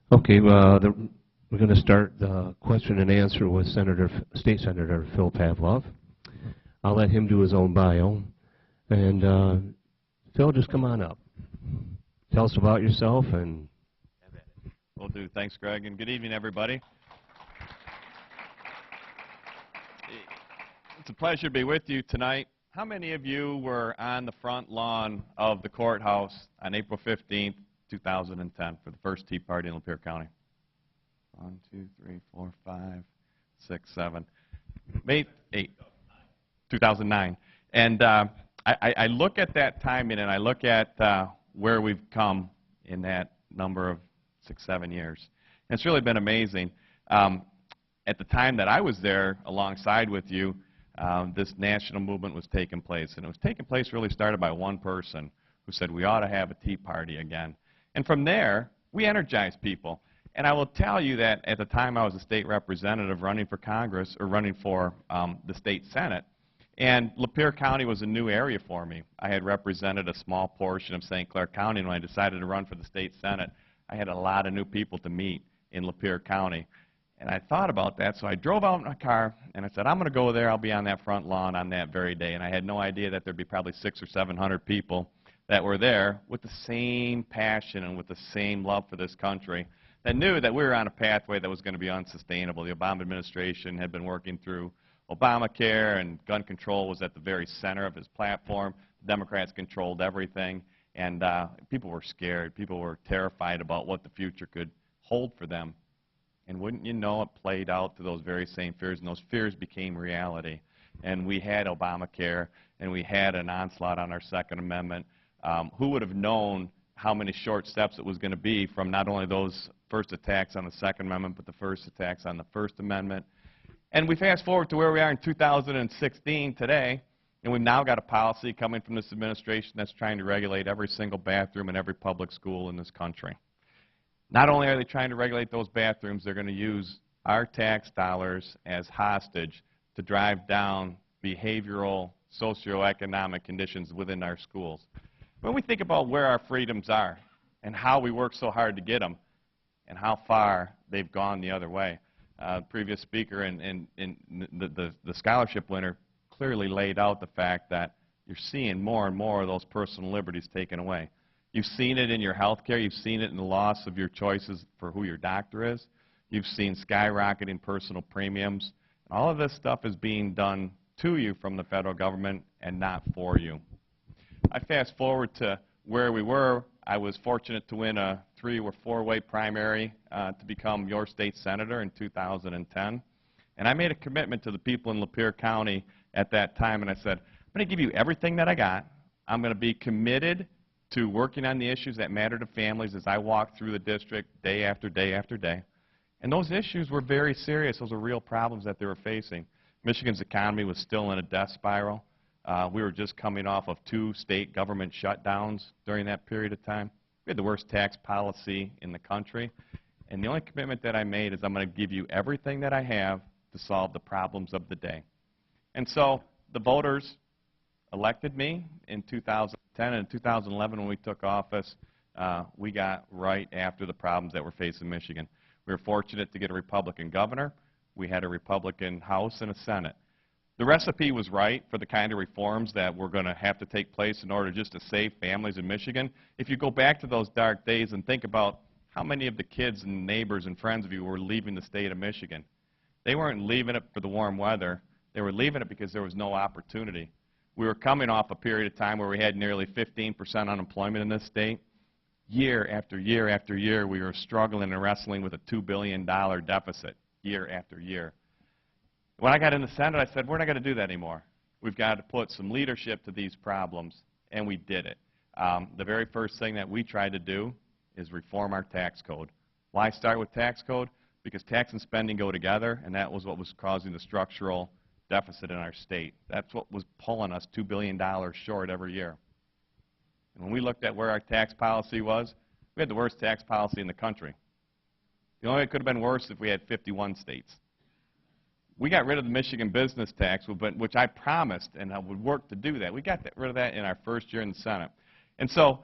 Okay, we're going to start the question and answer with State Senator Phil Pavlov. I'll let him do his own bio. And Phil, just come on up. Tell us about yourself and... Will do. Thanks, Greg, and good evening, everybody. It's a pleasure to be with you tonight. How many of you were on the front lawn of the courthouse on April 15th, 2010 for the first Tea Party in Lapeer County? 1, 2, 3, 4, 5, 6, 7, 8, 2009. And I look at that timing and I look at where we've come in that number of 6, 7 years. And it's really been amazing. At the time that I was there alongside with you, this national movement was taking place. And it was taking place really started by one person who said we ought to have a Tea Party again. And from there, we energized people. And I will tell you that at the time I was a state representative running for Congress, or running for the state Senate, and Lapeer County was a new area for me. I had represented a small portion of St. Clair County, and when I decided to run for the state Senate, I had a lot of new people to meet in Lapeer County. And I thought about that, so I drove out in my car, and I said, I'm going to go there. I'll be on that front lawn on that very day. And I had no idea that there'd be probably 600 or 700 people that were there with the same passion and with the same love for this country, that knew that we were on a pathway that was going to be unsustainable. The Obama administration had been working through Obamacare, and gun control was at the very center of his platform. The Democrats controlled everything, and people were scared. People were terrified about what the future could hold for them. And wouldn't you know, it played out to those very same fears, and those fears became reality. And we had Obamacare, and we had an onslaught on our Second Amendment. Who would have known how many short steps it was going to be from not only those first attacks on the Second Amendment, but the first attacks on the First Amendment? And we fast forward to where we are in 2016 today, and we've now got a policy coming from this administration that's trying to regulate every single bathroom in every public school in this country. Not only are they trying to regulate those bathrooms, they're going to use our tax dollars as hostage to drive down behavioral, socioeconomic conditions within our schools. When we think about where our freedoms are and how we work so hard to get them and how far they've gone the other way, previous speaker and the scholarship winner clearly laid out the fact that you're seeing more and more of those personal liberties taken away. You've seen it in your health care. You've seen it in the loss of your choices for who your doctor is. You've seen skyrocketing personal premiums. All of this stuff is being done to you from the federal government and not for you. I fast forward to where we were. I was fortunate to win a 3- or 4-way primary to become your state senator in 2010. And I made a commitment to the people in Lapeer County at that time, and I said, I'm going to give you everything that I got. I'm going to be committed to working on the issues that matter to families as I walk through the district day after day after day. And those issues were very serious. Those were real problems that they were facing. Michigan's economy was still in a death spiral. We were just coming off of 2 state government shutdowns during that period of time. We had the worst tax policy in the country. And the only commitment that I made is I'm going to give you everything that I have to solve the problems of the day. And so the voters elected me in 2010, and in 2011 when we took office, we got right after the problems that were facing Michigan. We were fortunate to get a Republican governor. We had a Republican House and a Senate. The recipe was right for the kind of reforms that were going to have to take place in order just to save families in Michigan. If you go back to those dark days and think about how many of the kids and neighbors and friends of you were leaving the state of Michigan, they weren't leaving it for the warm weather. They were leaving it because there was no opportunity. We were coming off a period of time where we had nearly 15% unemployment in this state. Year after year after year, we were struggling and wrestling with a $2 billion deficit year after year. When I got in the Senate, I said, we're not going to do that anymore. We've got to put some leadership to these problems, and we did it. The very first thing that we tried to do is reform our tax code. Why start with tax code? Because tax and spending go together, and that was what was causing the structural deficit in our state. That's what was pulling us $2 billion short every year. And when we looked at where our tax policy was, we had the worst tax policy in the country. The only way it could have been worse if we had 51 states. We got rid of the Michigan business tax, which I promised and I would work to do that. We got rid of that in our first year in the Senate. And so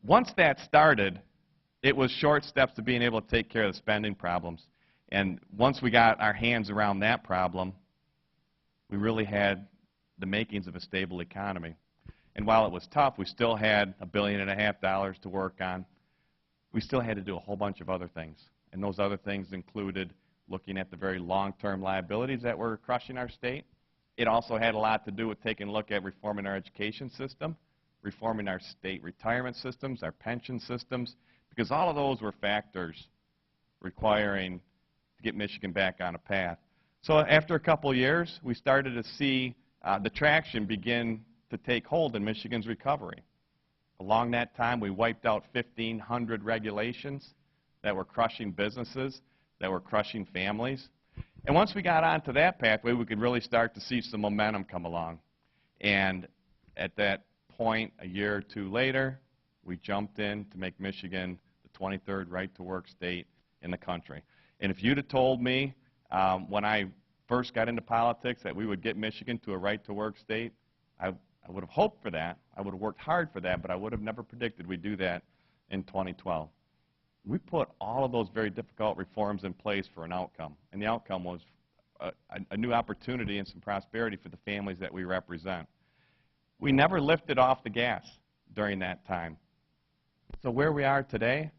once that started, it was short steps to being able to take care of the spending problems. And once we got our hands around that problem, we really had the makings of a stable economy. And while it was tough, we still had $1.5 billion to work on. We still had to do a whole bunch of other things. And those other things included looking at the very long-term liabilities that were crushing our state. It also had a lot to do with taking a look at reforming our education system, reforming our state retirement systems, our pension systems, because all of those were factors requiring to get Michigan back on a path. So after a couple of years, we started to see the traction begin to take hold in Michigan's recovery. Along that time, we wiped out 1,500 regulations that were crushing businesses, that were crushing families. And once we got onto that pathway, we could really start to see some momentum come along. And at that point, a year or two later, we jumped in to make Michigan the 23rd right-to-work state in the country. And if you'd have told me when I first got into politics that we would get Michigan to a right-to-work state, I would have hoped for that. I would have worked hard for that, but I would have never predicted we'd do that in 2012. We put all of those very difficult reforms in place for an outcome, and the outcome was a new opportunity and some prosperity for the families that we represent. We never lifted off the gas during that time. So where we are today,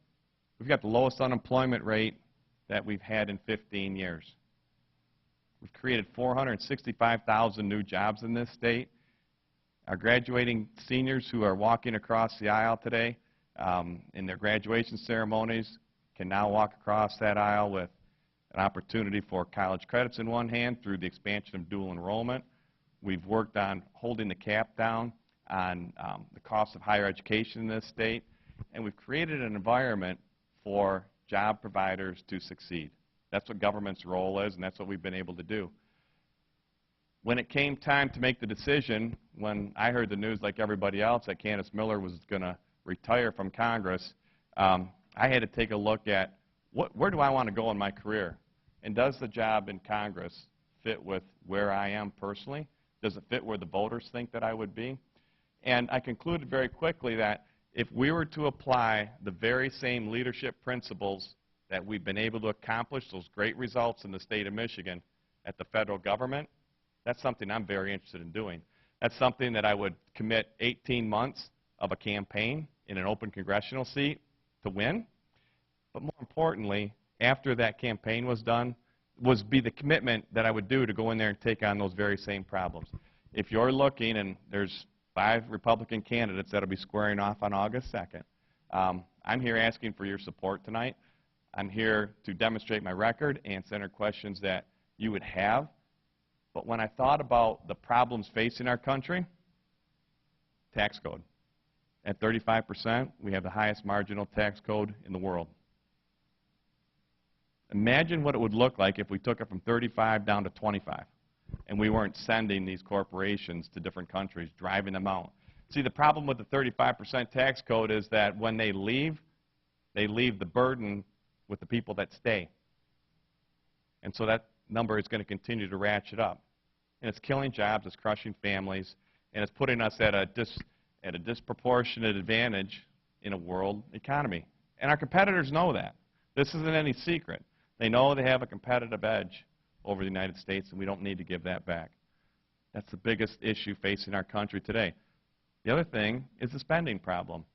we've got the lowest unemployment rate that we've had in 15 years. We've created 465,000 new jobs in this state. Our graduating seniors who are walking across the aisle today in their graduation ceremonies can now walk across that aisle with an opportunity for college credits in one hand through the expansion of dual enrollment. We've worked on holding the cap down on the cost of higher education in this state, and we've created an environment for job providers to succeed. That's what government's role is, and that's what we've been able to do. When it came time to make the decision, when I heard the news like everybody else that Candace Miller was going to retire from Congress, I had to take a look at where do I want to go in my career? And does the job in Congress fit with where I am personally? Does it fit where the voters think that I would be? And I concluded very quickly that if we were to apply the very same leadership principles that we've been able to accomplish, those great results in the state of Michigan at the federal government, that's something I'm very interested in doing. That's something that I would commit 18 months of a campaign in an open congressional seat to win. But more importantly, after that campaign was done, be the commitment that I would do to go in there and take on those very same problems. If you're looking, and there's 5 Republican candidates that will be squaring off on August 2nd, I'm here asking for your support tonight. I'm here to demonstrate my record, answer questions that you would have. But when I thought about the problems facing our country, tax code. At 35%, we have the highest marginal tax code in the world. Imagine what it would look like if we took it from 35 down to 25, and we weren't sending these corporations to different countries, driving them out. See, the problem with the 35% tax code is that when they leave the burden with the people that stay. And so that number is going to continue to ratchet up. And it's killing jobs, it's crushing families, and it's putting us at a disproportionate advantage in a world economy. And our competitors know that. This isn't any secret. They know they have a competitive edge over the United States, and we don't need to give that back. That's the biggest issue facing our country today. The other thing is the spending problem.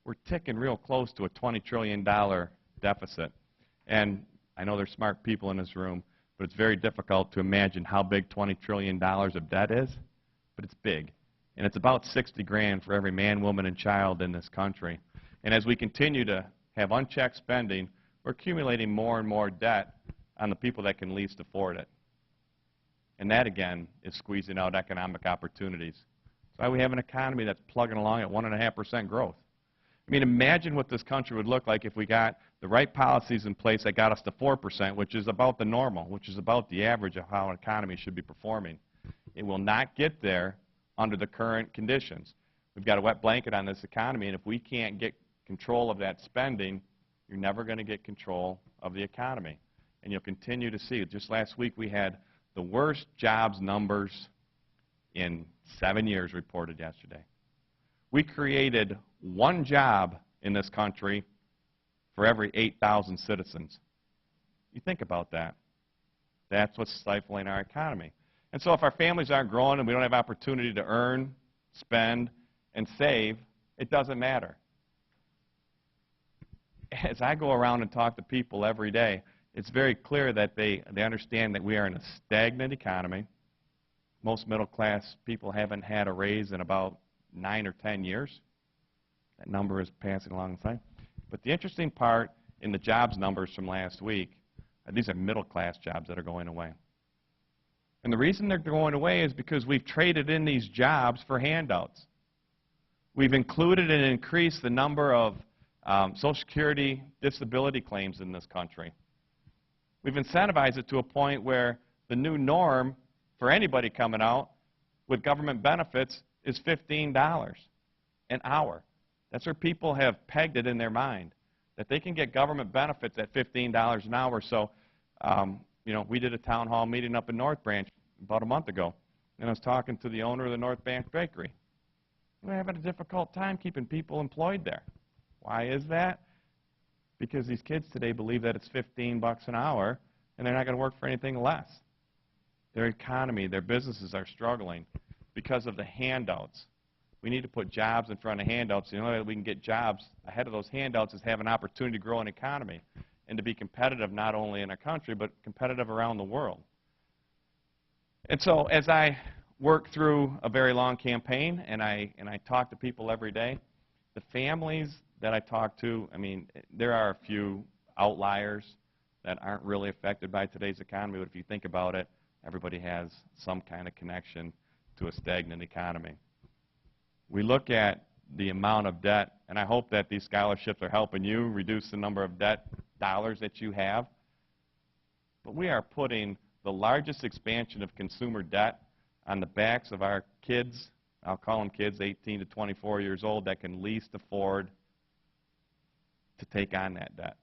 We're ticking real close to a $20 trillion deficit. And I know there's smart people in this room, but it's very difficult to imagine how big $20 trillion of debt is, but it's big. And it's about 60 grand for every man, woman, and child in this country. And as we continue to have unchecked spending, we're accumulating more and more debt on the people that can least afford it. And that, again, is squeezing out economic opportunities. That's why we have an economy that's plugging along at 1.5% growth. I mean, imagine what this country would look like if we got the right policies in place that got us to 4%, which is about the normal, which is about the average of how an economy should be performing. It will not get there under the current conditions. We've got a wet blanket on this economy, and if we can't get control of that spending, you're never going to get control of the economy. And you'll continue to see it. Just last week we had the worst jobs numbers in 7 years reported yesterday. We created 1 job in this country for every 8,000 citizens. You think about that. That's what's stifling our economy. And so if our families aren't growing and we don't have opportunity to earn, spend, and save, it doesn't matter. As I go around and talk to people every day, it's very clear that they understand that we are in a stagnant economy. Most middle-class people haven't had a raise in about 9 or 10 years. That number is passing along the side. But the interesting part in the jobs numbers from last week, these are middle-class jobs that are going away. And the reason they're going away is because we've traded in these jobs for handouts. We've included and increased the number of Social Security disability claims in this country. We've incentivized it to a point where the new norm for anybody coming out with government benefits is $15 an hour. That's where people have pegged it in their mind, that they can get government benefits at $15 an hour. So, we did a town hall meeting up in North Branch about a month ago, and I was talking to the owner of the North Branch Bakery. We're having a difficult time keeping people employed there. Why is that? Because these kids today believe that it's $15 an hour, and they're not going to work for anything less. Their economy, their businesses are struggling because of the handouts. We need to put jobs in front of handouts. The only way we can get jobs ahead of those handouts is have an opportunity to grow an economy and to be competitive not only in our country, but competitive around the world. And so as I work through a very long campaign and I talk to people every day, the families that I talk to, there are a few outliers that aren't really affected by today's economy, but if you think about it, everybody has some kind of connection to a stagnant economy. We look at the amount of debt, and I hope that these scholarships are helping you reduce the number of debt dollars that you have, but we are putting the largest expansion of consumer debt on the backs of our kids. I'll call them kids 18 to 24 years old that can least afford to take on that debt.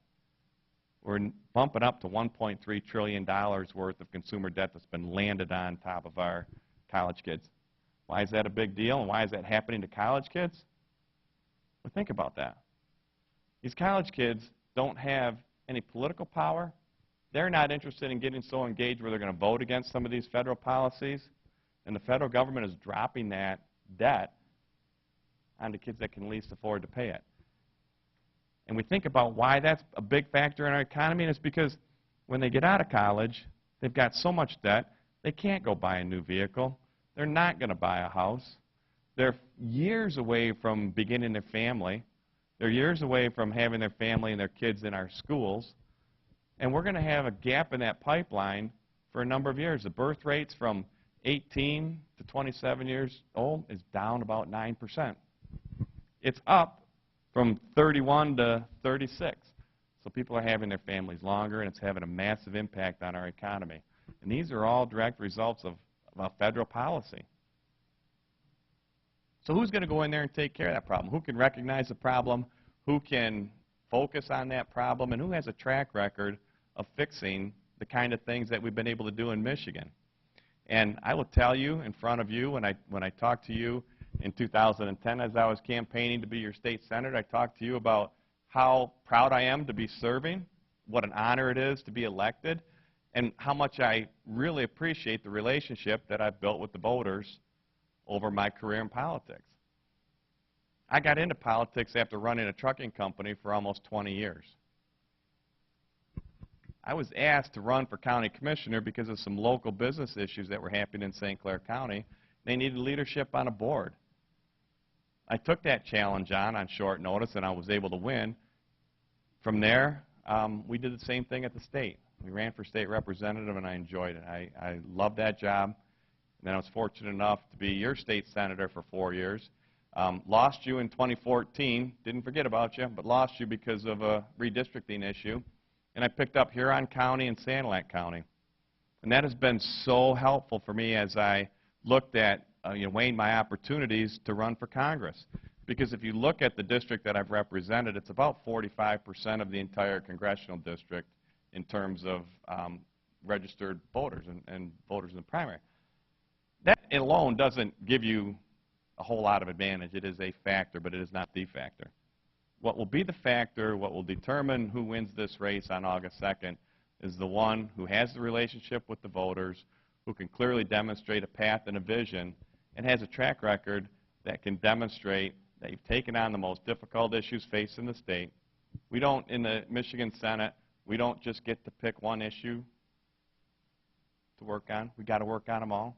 We're bumping up to $1.3 trillion worth of consumer debt that's been landed on top of our college kids. Why is that a big deal, and why is that happening to college kids? Well, think about that. These college kids don't have any political power. They're not interested in getting so engaged where they're going to vote against some of these federal policies, and the federal government is dropping that debt onto kids that can least afford to pay it. And we think about why that's a big factor in our economy, and it's because when they get out of college, they've got so much debt, they can't go buy a new vehicle. They're not going to buy a house. They're years away from beginning their family. They're years away from having their family and their kids in our schools. And we're going to have a gap in that pipeline for a number of years. The birth rates from 18 to 27 years old is down about 9%. It's up from 31 to 36. So people are having their families longer, and it's having a massive impact on our economy. And these are all direct results of federal policy. So who's going to go in there and take care of that problem? Who can recognize the problem? Who can focus on that problem? And who has a track record of fixing the kind of things that we've been able to do in Michigan? And I will tell you in front of you, when I talked to you in 2010 as I was campaigning to be your state senator, I talked to you about how proud I am to be serving, what an honor it is to be elected, and how much I really appreciate the relationship that I've built with the voters over my career in politics. I got into politics after running a trucking company for almost 20 years. I was asked to run for county commissioner because of some local business issues that were happening in St. Clair County. They needed leadership on a board. I took that challenge on short notice, and I was able to win. From there, we did the same thing at the state. We ran for state representative, and I enjoyed it. I loved that job. And then I was fortunate enough to be your state senator for 4 years. Lost you in 2014. Didn't forget about you, but lost you because of a redistricting issue. And I picked up Huron County and Sanilac County. And that has been so helpful for me as I looked at weighing my opportunities to run for Congress. Because if you look at the district that I've represented, it's about 45% of the entire congressional district in terms of registered voters and voters in the primary. That alone doesn't give you a whole lot of advantage. It is a factor, but it is not the factor. what will be the factor, what will determine who wins this race on August 2nd is the one who has the relationship with the voters, who can clearly demonstrate a path and a vision, and has a track record that can demonstrate that you've taken on the most difficult issues facing the state. We don't, in the Michigan Senate, we don't just get to pick one issue to work on. We've got to work on them all.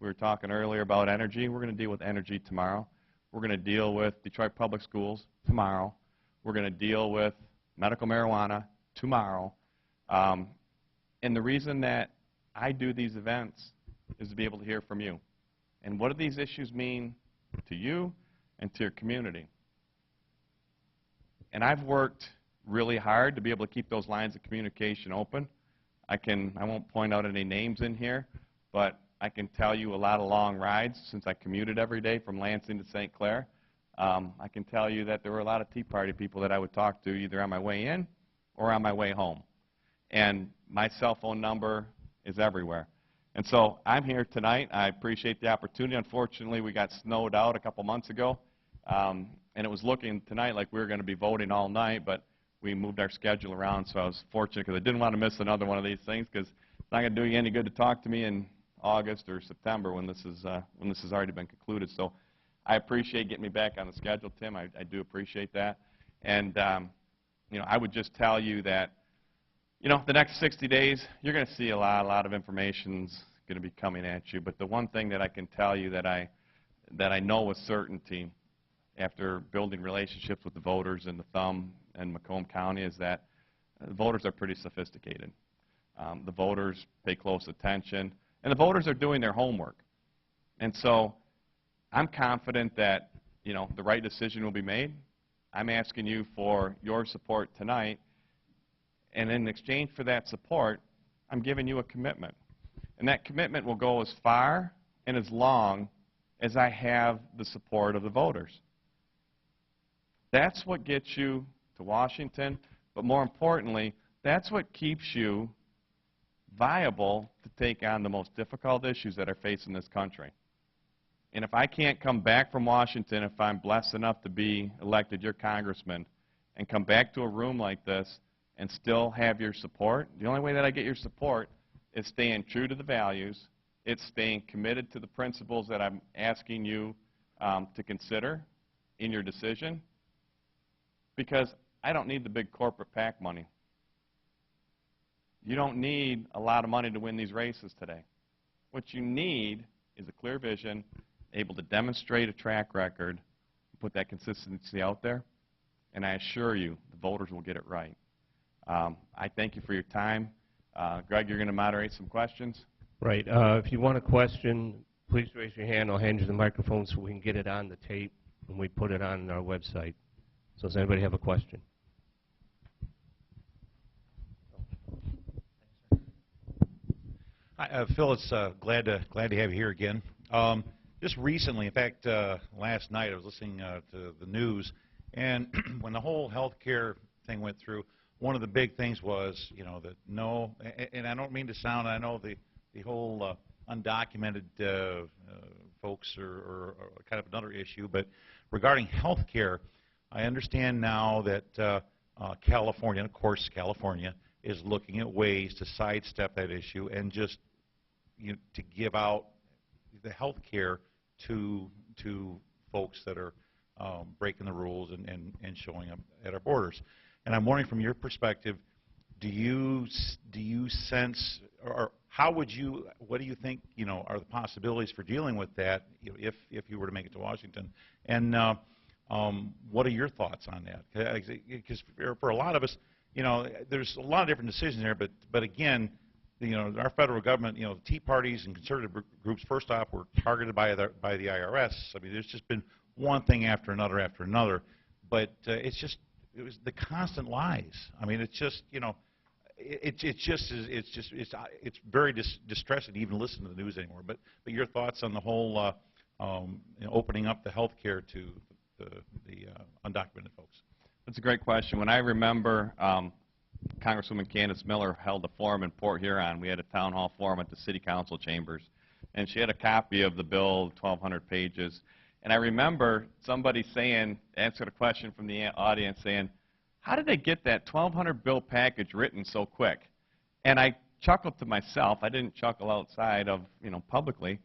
We were talking earlier about energy. We're going to deal with energy tomorrow. We're going to deal with Detroit Public Schools tomorrow. We're going to deal with medical marijuana tomorrow. And the reason that I do these events is to be able to hear from you. And what do these issues mean to you and to your community? And I've worked really hard to be able to keep those lines of communication open. I won't point out any names in here, but I can tell you a lot of long rides since I commuted every day from Lansing to St. Clair. I can tell you that there were a lot of Tea Party people that I would talk to either on my way in or on my way home. And my cell phone number is everywhere. And so I'm here tonight. I appreciate the opportunity. Unfortunately, we got snowed out a couple months ago, and it was looking tonight like we were going to be voting all night, but we moved our schedule around, so I was fortunate because I didn't want to miss another one of these things because it's not going to do you any good to talk to me in August or September when this has already been concluded. So I appreciate getting me back on the schedule, Tim. I do appreciate that. And I would just tell you that the next 60 days, you're going to see a lot of information's going to be coming at you. But the one thing that I can tell you that I know with certainty after building relationships with the voters in the Thumb and Macomb County is that the voters are pretty sophisticated. The voters pay close attention, and the voters are doing their homework. And so I'm confident that the right decision will be made. I'm asking you for your support tonight. And in exchange for that support, I'm giving you a commitment. And that commitment will go as far and as long as I have the support of the voters. That's what gets you to Washington, but more importantly, that's what keeps you viable to take on the most difficult issues that are facing this country. And if I can't come back from Washington, if I'm blessed enough to be elected your congressman, and come back to a room like this and still have your support, the only way that I get your support is staying true to the values. It's staying committed to the principles that I'm asking you to consider in your decision, because I don't need the big corporate PAC money. You don't need a lot of money to win these races today. What you need is a clear vision, able to demonstrate a track record, put that consistency out there, and I assure you the voters will get it right. I thank you for your time. Greg, you're going to moderate some questions? Right. If you want a question, please raise your hand. I'll hand you the microphone so we can get it on the tape when we put it on our website. So does anybody have a question? Hi, Phil, it's glad to have you here again. Just recently, in fact, last night I was listening to the news, and when the whole health care thing went through, one of the big things was, that no, and I don't mean to sound, I know the whole undocumented folks are kind of another issue, but regarding health care, I understand now that California, of course California, is looking at ways to sidestep that issue and just to give out the health care to folks that are breaking the rules and showing up at our borders. And I'm wondering, from your perspective, do you sense, or what do you think are the possibilities for dealing with that if you were to make it to Washington? And what are your thoughts on that? Because for a lot of us, there's a lot of different decisions there, but again, our federal government, the Tea Parties and conservative groups, first off, were targeted by the IRS. I mean, there's just been one thing after another, but it was the constant lies. I mean, it's just, it's very distressing to even listen to the news anymore. But your thoughts on the whole opening up the health care to the undocumented folks? That's a great question. When I remember Congresswoman Candace Miller held a forum in Port Huron, we had a town hall forum at the city council chambers, and she had a copy of the bill, 1,200 pages, And I remember somebody saying, answered a question from the audience saying, how did they get that 1,200 bill package written so quick? And I chuckled to myself. I didn't chuckle outside of, publicly.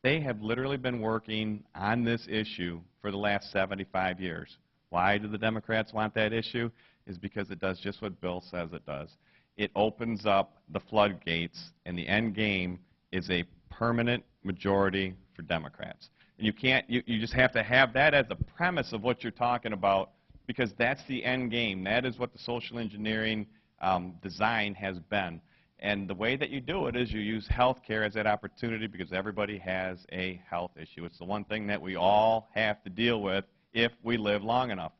They have literally been working on this issue for the last 75 years. Why do the Democrats want that issue? Is because it does just what Bill says it does. It opens up the floodgates, and the end game is a permanent majority for Democrats. And you just have to have that as the premise of what you're talking about, because that's the end game. That is what the social engineering design has been. And the way that you do it is you use health care as that opportunity, because everybody has a health issue. It's the one thing that we all have to deal with if we live long enough.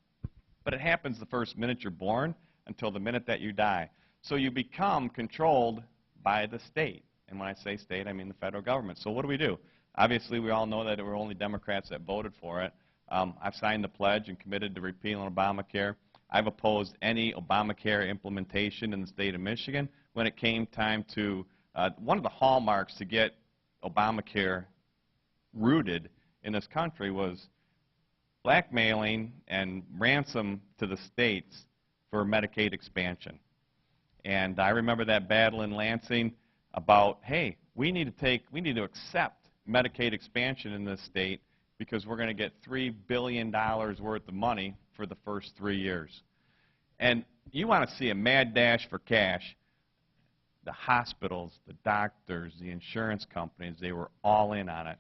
But it happens the first minute you're born until the minute that you die. So you become controlled by the state. And when I say state, I mean the federal government. So what do? Obviously, we all know that it were only Democrats that voted for it. I've signed the pledge and committed to repealing Obamacare. I've opposed any Obamacare implementation in the state of Michigan. When it came time to, one of the hallmarks to get Obamacare rooted in this country was blackmailing and ransom to the states for Medicaid expansion. And I remember that battle in Lansing about, hey, we need to accept Medicaid expansion in this state because we're going to get $3 billion worth of money for the first 3 years. And you want to see a mad dash for cash. The hospitals, the doctors, the insurance companies, they were all in on it.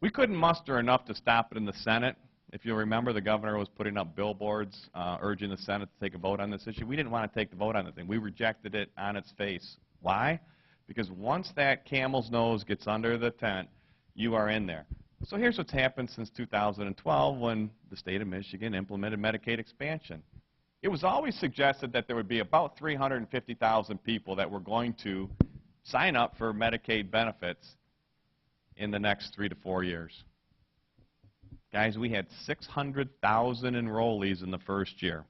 We couldn't muster enough to stop it in the Senate. If you'll remember, the governor was putting up billboards urging the Senate to take a vote on this issue. We didn't want to take the vote on the thing. We rejected it on its face. Why? Because once that camel's nose gets under the tent, you are in there. So here's what's happened since 2012 when the state of Michigan implemented Medicaid expansion. It was always suggested that there would be about 350,000 people that were going to sign up for Medicaid benefits in the next 3 to 4 years. Guys, we had 600,000 enrollees in the first year.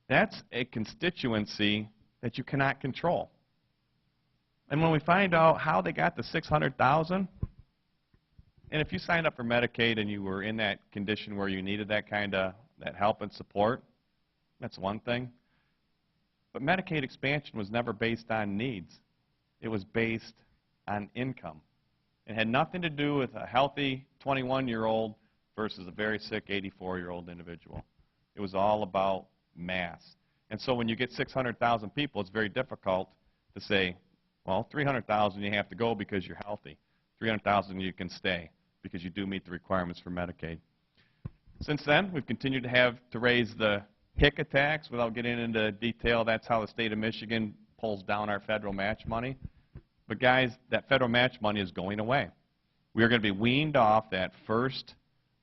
That's a constituency that you cannot control. And when we find out how they got the 600,000, and if you signed up for Medicaid and you were in that condition where you needed that help and support, that's one thing. But Medicaid expansion was never based on needs. It was based on income. It had nothing to do with a healthy 21-year-old versus a very sick 84-year-old individual. It was all about mass. And so when you get 600,000 people, it's very difficult to say, well, 300,000 you have to go because you're healthy. 300,000 you can stay because you do meet the requirements for Medicaid. Since then, we've continued to raise the HICA tax. Without getting into detail, that's how the state of Michigan pulls down our federal match money. But guys, that federal match money is going away. We are going to be weaned off that first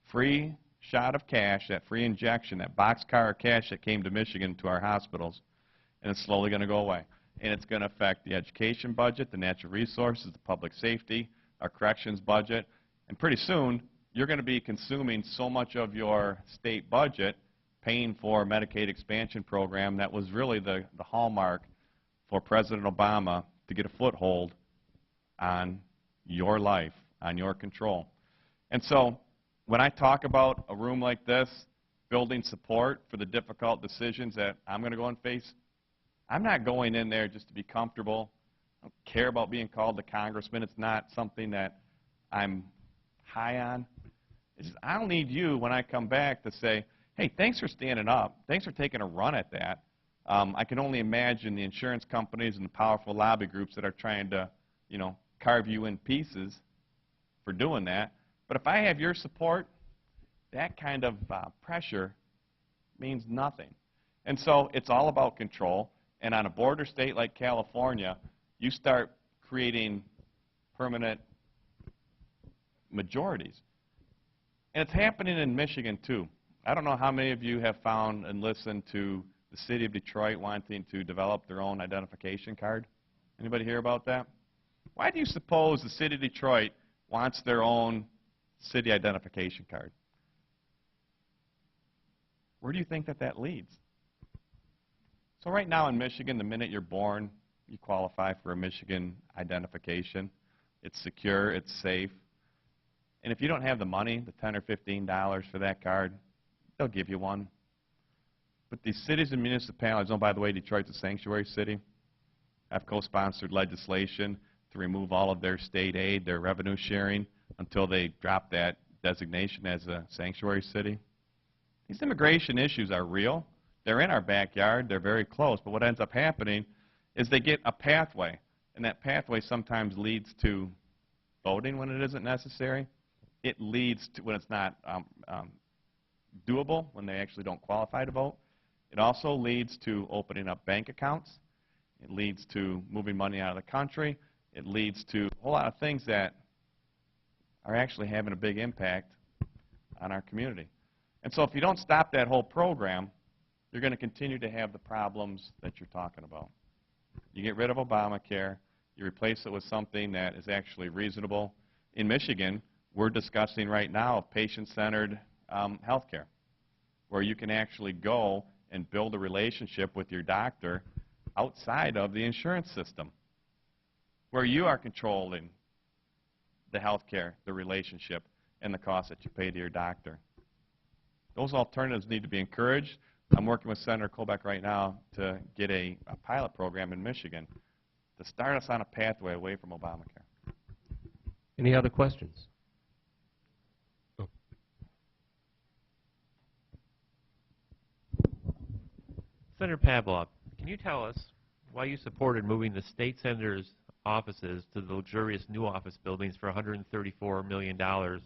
free shot of cash, that free injection, that boxcar of cash that came to Michigan to our hospitals, and it's slowly going to go away. And it's going to affect the education budget, the natural resources, the public safety, our corrections budget, and pretty soon you're going to be consuming so much of your state budget paying for a Medicaid expansion program that was really the hallmark for President Obama to get a foothold on your life, on your control. And so when I talk about a room like this, building support for the difficult decisions that I'm going to go and face, I'm not going in there just to be comfortable. I don't care about being called a congressman. It's not something that I'm high on. It's just, I don't need you when I come back to say, hey, thanks for standing up. Thanks for taking a run at that. I can only imagine the insurance companies and the powerful lobby groups that are trying to, carve you in pieces for doing that. But if I have your support, that kind of pressure means nothing. And so it's all about control. And on a border state like California, you start creating permanent majorities. And it's happening in Michigan, too. I don't know how many of you have found and listened to the city of Detroit wanting to develop their own identification card. Anybody hear about that? Why do you suppose the city of Detroit wants their own city identification card? Where do you think that leads? So right now in Michigan, the minute you're born, you qualify for a Michigan identification. It's secure, it's safe. And if you don't have the money, the $10 or $15 for that card, they'll give you one. But these cities and municipalities, oh, by the way, Detroit's a sanctuary city, have co-sponsored legislation to remove all of their state aid, their revenue sharing, until they drop that designation as a sanctuary city. These immigration issues are real. They're in our backyard. They're very close. But what ends up happening is they get a pathway, and that pathway sometimes leads to voting when it isn't necessary. It leads to when it's not doable, when they actually don't qualify to vote. It also leads to opening up bank accounts. It leads to moving money out of the country. It leads to a whole lot of things that are actually having a big impact on our community. And so if you don't stop that whole program, you're going to continue to have the problems that you're talking about. You get rid of Obamacare. You replace it with something that is actually reasonable. In Michigan, we're discussing right now patient-centered health care, where you can actually go and build a relationship with your doctor outside of the insurance system, where you are controlling the health care, the relationship, and the cost that you pay to your doctor. Those alternatives need to be encouraged. I'm working with Senator Colbeck right now to get a pilot program in Michigan to start us on a pathway away from Obamacare. Any other questions? Oh. Senator Pavlov, can you tell us why you supported moving the state senators' offices to the luxurious new office buildings for $134 million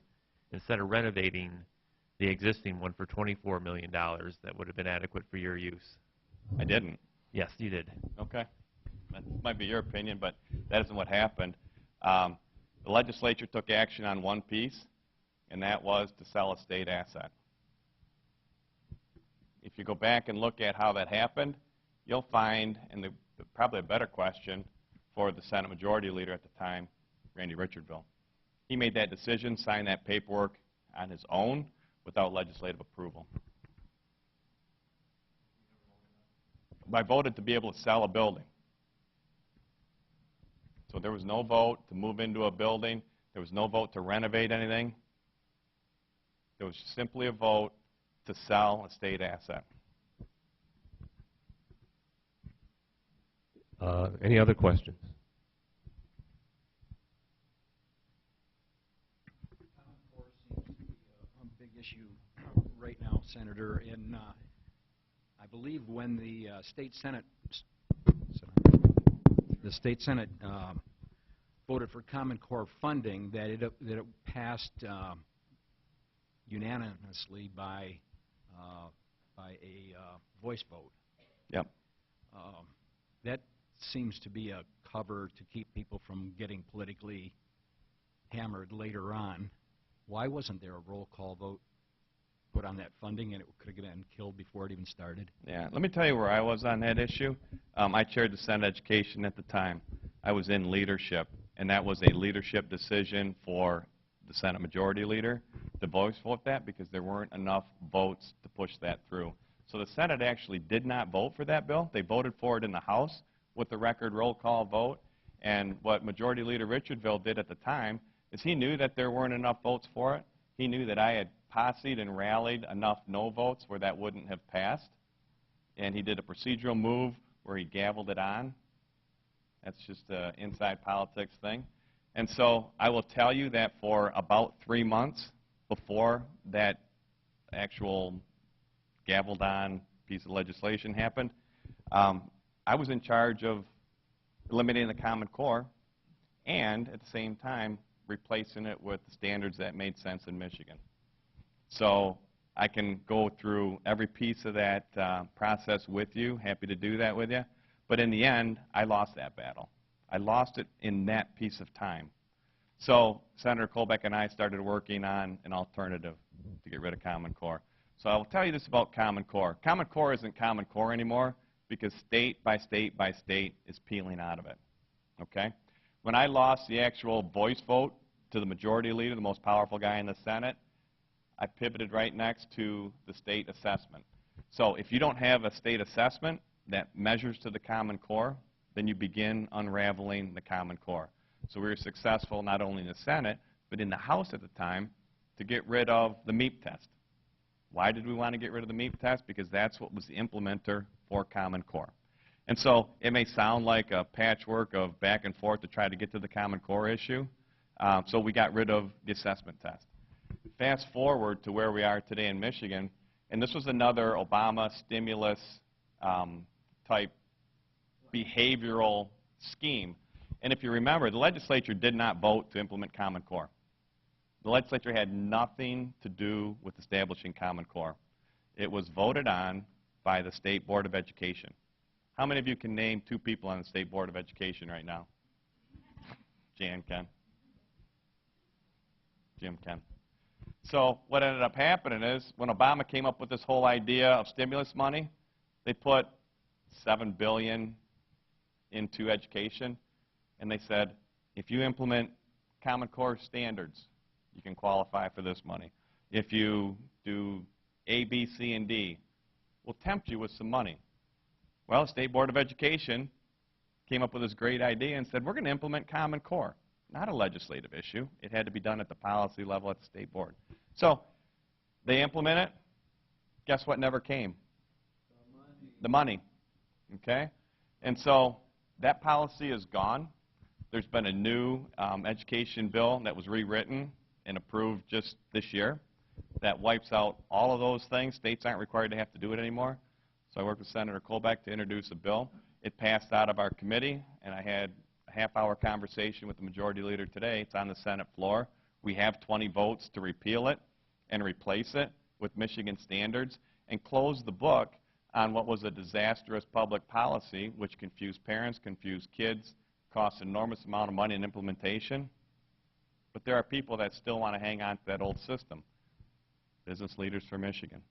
instead of renovating the existing one for $24 million that would have been adequate for your use? I didn't. Yes, you did. Okay. That might be your opinion, but that isn't what happened. The legislature took action on one piece, and that was to sell a state asset. If you go back and look at how that happened, you'll find, and probably a better question for the Senate Majority Leader at the time, Randy Richardville. He made that decision, signed that paperwork on his own without legislative approval. I voted to be able to sell a building. So there was no vote to move into a building. There was no vote to renovate anything. There was simply a vote to sell a state asset. Any other questions? Common Core seems to be a big issue right now, Senator. And I believe when the state Senate voted for Common Core funding, that it passed unanimously by a voice vote. Yep. That seems to be a cover to keep people from getting politically hammered later on. Why wasn't there a roll call vote put on that funding, and it could have been killed before it even started? Yeah, let me tell you where I was on that issue. I chaired the Senate Education at the time. I was in leadership, and that was a leadership decision for the Senate Majority Leader to voice vote that because there weren't enough votes to push that through. So the Senate actually did not vote for that bill. They voted for it in the House with the record roll call vote. And what Majority Leader Richardville did at the time is he knew that there weren't enough votes for it. He knew that I had posseed and rallied enough no votes where that wouldn't have passed. And he did a procedural move where he gavelled it on. That's just an inside politics thing. And so I will tell you that for about 3 months before that actual gavelled on piece of legislation happened, I was in charge of eliminating the Common Core and at the same time replacing it with the standards that made sense in Michigan. So I can go through every piece of that process with you, happy to do that with you. But in the end, I lost that battle. I lost it in that piece of time. So Senator Colbeck and I started working on an alternative to get rid of Common Core. So I'll tell you this about Common Core. Common Core isn't Common Core anymore because state by state by state is peeling out of it. Okay? When I lost the actual voice vote to the Majority Leader, the most powerful guy in the Senate, I pivoted right next to the state assessment. So if you don't have a state assessment that measures to the Common Core, then you begin unraveling the Common Core. So we were successful not only in the Senate, but in the House at the time, to get rid of the MEEP test. Why did we want to get rid of the MEEP test? Because that's what was the implementer for Common Core. And so it may sound like a patchwork of back and forth to try to get to the Common Core issue. So we got rid of the assessment test. Fast forward to where we are today in Michigan, and this was another Obama stimulus type behavioral scheme. And if you remember, the legislature did not vote to implement Common Core. The legislature had nothing to do with establishing Common Core. It was voted on by the State Board of Education. How many of you can name 2 people on the State Board of Education right now? Jan, Ken. Jim, Ken. So what ended up happening is when Obama came up with this whole idea of stimulus money, they put $7 billion into education, and they said, if you implement Common Core standards, you can qualify for this money. If you do A, B, C, and D, we'll tempt you with some money. Well, the State Board of Education came up with this great idea and said, we're going to implement Common Core. Not a legislative issue. It had to be done at the policy level at the State Board. So they implement it. Guess what never came? The money. Okay? And so that policy is gone. There's been a new education bill that was rewritten and approved just this year that wipes out all of those things. States aren't required to have to do it anymore. So I worked with Senator Colbeck to introduce a bill. It passed out of our committee, and I had a half-hour conversation with the majority leader today. It's on the Senate floor. We have 20 votes to repeal it and replace it with Michigan standards and close the book on what was a disastrous public policy which confused parents, confused kids, cost an enormous amount of money in implementation. But there are people that still want to hang on to that old system. Business Leaders for Michigan.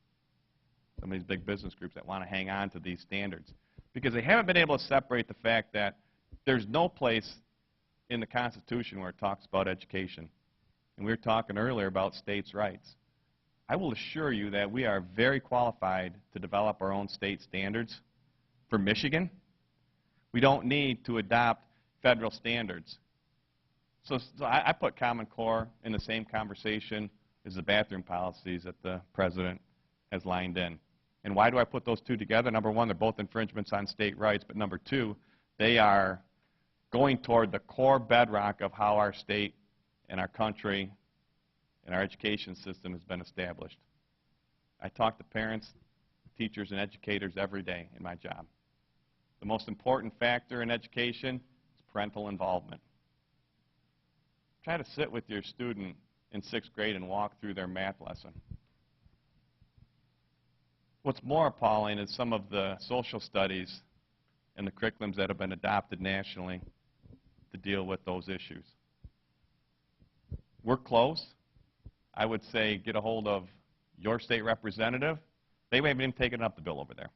Some of these big business groups that want to hang on to these standards. Because they haven't been able to separate the fact that there's no place in the Constitution where it talks about education. And we were talking earlier about states' rights. I will assure you that we are very qualified to develop our own state standards for Michigan. We don't need to adopt federal standards. So I put Common Core in the same conversation as the bathroom policies that the President has lined in. And why do I put those two together? Number one, they're both infringements on state rights, but number two, they are going toward the core bedrock of how our state and our country and our education system has been established. I talk to parents, teachers, and educators every day in my job. The most important factor in education is parental involvement. Try to sit with your student in 6th grade and walk through their math lesson. What's more appalling is some of the social studies and the curriculums that have been adopted nationally to deal with those issues. We're close. I would say get a hold of your state representative. They haven't even taken up the bill over there.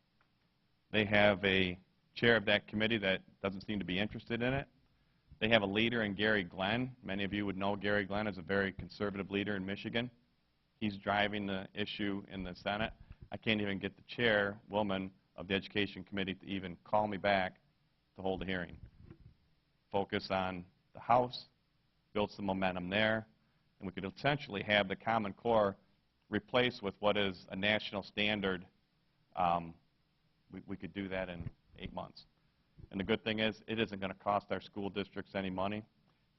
They have a chair of that committee that doesn't seem to be interested in it. They have a leader in Gary Glenn. Many of you would know Gary Glenn is a very conservative leader in Michigan. He's driving the issue in the Senate. I can't even get the chairwoman of the Education Committee to even call me back to hold a hearing. Focus on the House, build some momentum there, and we could essentially have the Common Core replaced with what is a national standard. We could do that in 8 months. And the good thing is, it isn't going to cost our school districts any money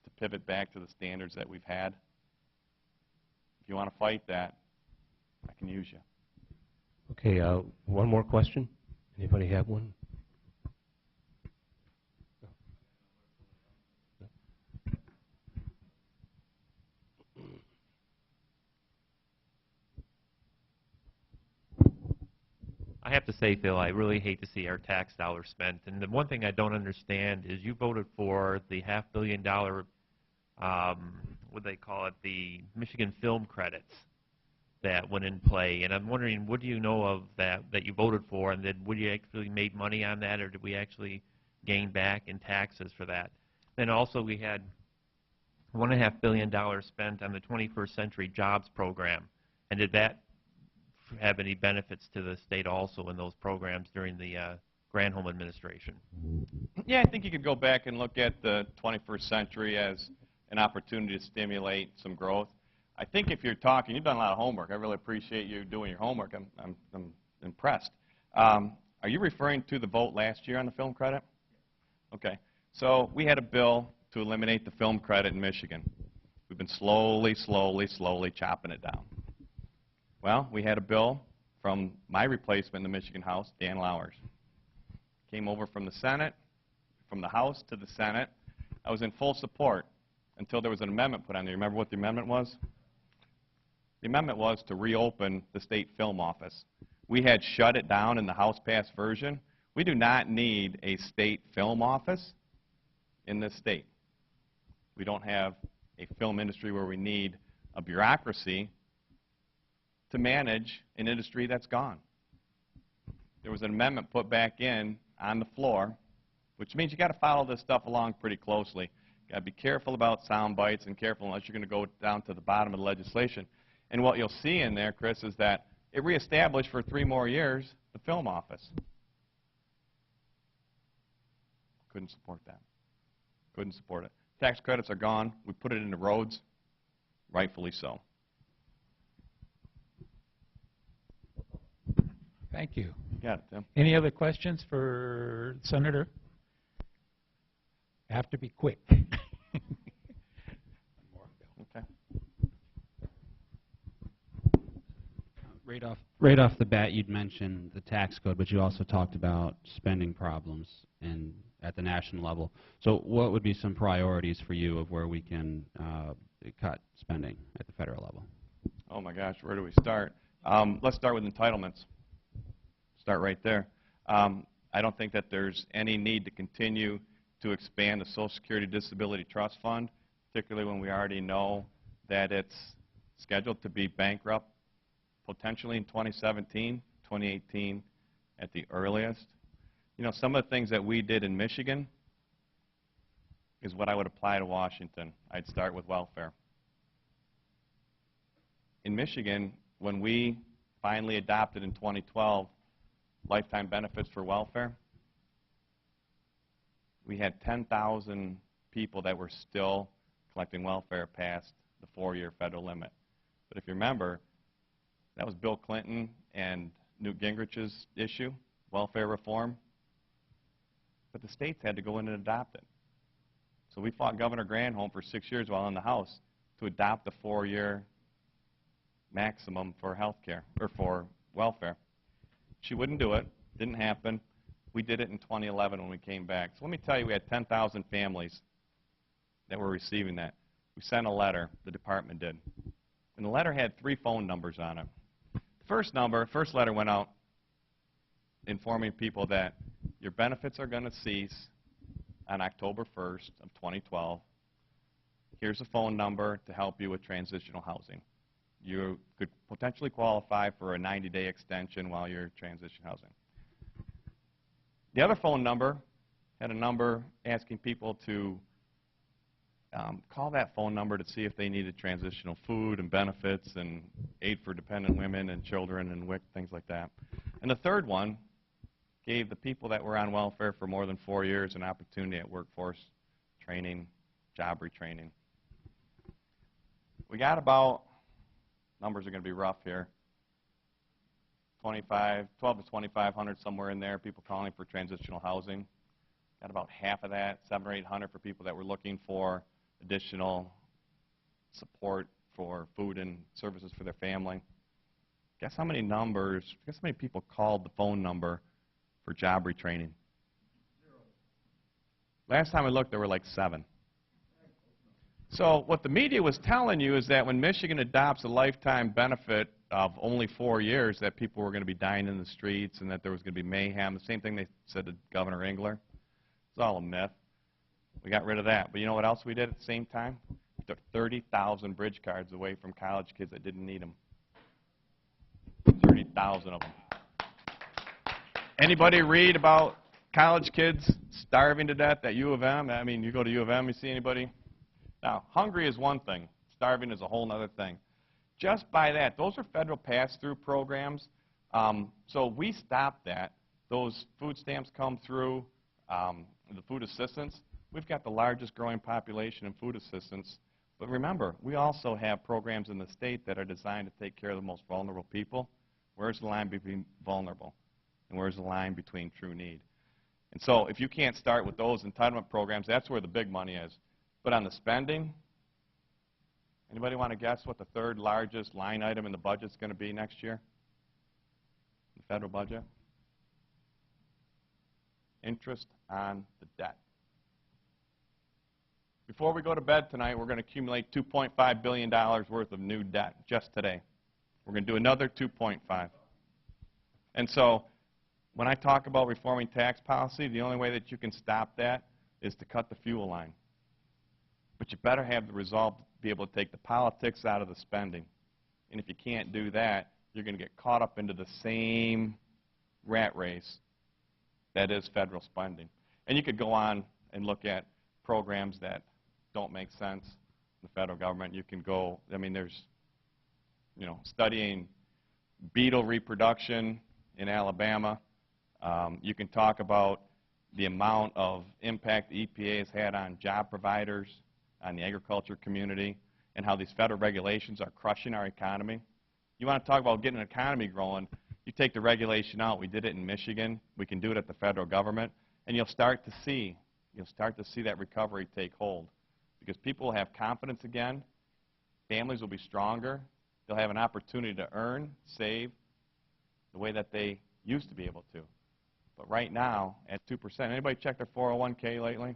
to pivot back to the standards that we've had. If you want to fight that, I can use you. Okay, one more question. Anybody have one? I have to say, Phil, I really hate to see our tax dollars spent. And the one thing I don't understand is you voted for the $500 million, what do they call it, the Michigan film credits that went in play. And I'm wondering, what do you know of that you voted for? And then would you actually made money on that, or did we actually gain back in taxes for that? Then also we had $1.5 billion spent on the 21st Century Jobs Program. And did that have any benefits to the state also in those programs during the Granholm administration? Yeah, I think you could go back and look at the 21st century as an opportunity to stimulate some growth. I think if you're talking, you've done a lot of homework. I really appreciate you doing your homework. I'm impressed. Are you referring to the vote last year on the film credit? Okay. So we had a bill to eliminate the film credit in Michigan. We've been slowly chopping it down. Well, we had a bill from my replacement in the Michigan House, Dan Lowers. Came over from the Senate, from the House to the Senate. I was in full support until there was an amendment put on there. Remember what the amendment was? The amendment was to reopen the state film office. We had shut it down in the House-passed version. We do not need a state film office in this state. We don't have a film industry where we need a bureaucracy to manage an industry that's gone. There was an amendment put back in on the floor, which means you got to follow this stuff along pretty closely. Got to be careful about sound bites and careful unless you're going to go down to the bottom of the legislation. And what you'll see in there, Chris, is that it reestablished for 3 more years the film office. Couldn't support that. Couldn't support it. Tax credits are gone. We put it into roads, rightfully so. Thank you. Got it, Tim. Any other questions for Senator? Have to be quick. Okay. Right off the bat, you'd mentioned the tax code, but you also talked about spending problems at the national level. So what would be some priorities for you of where we can cut spending at the federal level? Oh my gosh, where do we start? Let's start with entitlements. Start right there. I don't think that there's any need to continue to expand the Social Security Disability Trust Fund, particularly when we already know that it's scheduled to be bankrupt potentially in 2017, 2018 at the earliest. You know, some of the things that we did in Michigan is what I would apply to Washington. I'd start with welfare. In Michigan, when we finally adopted in 2012 lifetime benefits for welfare, we had 10,000 people that were still collecting welfare past the 4-year federal limit. But if you remember, that was Bill Clinton and Newt Gingrich's issue, welfare reform. But the states had to go in and adopt it. So we fought Governor Granholm for 6 years while in the House to adopt the 4-year maximum for health care, or for welfare. She wouldn't do it. Didn't happen. We did it in 2011 when we came back. So let me tell you, we had 10,000 families that were receiving that. We sent a letter, the department did. And the letter had 3 phone numbers on it. The first letter went out informing people that your benefits are going to cease on October 1st of 2012. Here's a phone number to help you with transitional housing. You could potentially qualify for a 90-day extension while you're in transition housing. The other phone number had a number asking people to call that phone number to see if they needed transitional food and benefits and aid for dependent women and children and WIC, things like that. And the third one gave the people that were on welfare for more than 4 years an opportunity at workforce training, job retraining. We got about, numbers are going to be rough here, 12 to 2,500, somewhere in there, people calling for transitional housing. Got about half of that, 700 or 800 for people that were looking for additional support for food and services for their family. Guess how many people called the phone number for job retraining? 0. Last time I looked, there were like 7. So what the media was telling you is that when Michigan adopts a lifetime benefit of only 4 years, that people were going to be dying in the streets and that there was going to be mayhem. The same thing they said to Governor Engler. It's all a myth. We got rid of that. But you know what else we did at the same time? We took 30,000 bridge cards away from college kids that didn't need them. 30,000 of them. Anybody read about college kids starving to death at U of M? I mean, you go to U of M, you see anybody? Now, hungry is one thing. Starving is a whole other thing. Just by that, those are federal pass-through programs. So we stopped that. Those food stamps come through, the food assistance. We've got the largest growing population in food assistance. But remember, we also have programs in the state that are designed to take care of the most vulnerable people. Where's the line between vulnerable? And where's the line between true need? And so if you can't start with those entitlement programs, that's where the big money is. But on the spending, anybody want to guess what the third largest line item in the budget is going to be next year? The federal budget? Interest on the debt. Before we go to bed tonight, we're going to accumulate $2.5 billion worth of new debt just today. We're going to do another 2.5. And so when I talk about reforming tax policy, the only way that you can stop that is to cut the fuel line. But you better have the resolve to be able to take the politics out of the spending. And if you can't do that, you're going to get caught up into the same rat race that is federal spending. And you could go on and look at programs that don't make sense in the federal government. You can go, I mean, there's, studying beetle reproduction in Alabama. You can talk about the amount of impact the EPA has had on job providers, on the agriculture community, and how these federal regulations are crushing our economy. You want to talk about getting an economy growing, you take the regulation out. We did it in Michigan. We can do it at the federal government, and you'll start to see that recovery take hold. Because people will have confidence again, families will be stronger, they'll have an opportunity to earn, save, the way that they used to be able to. But right now, at 2%, anybody check their 401k lately?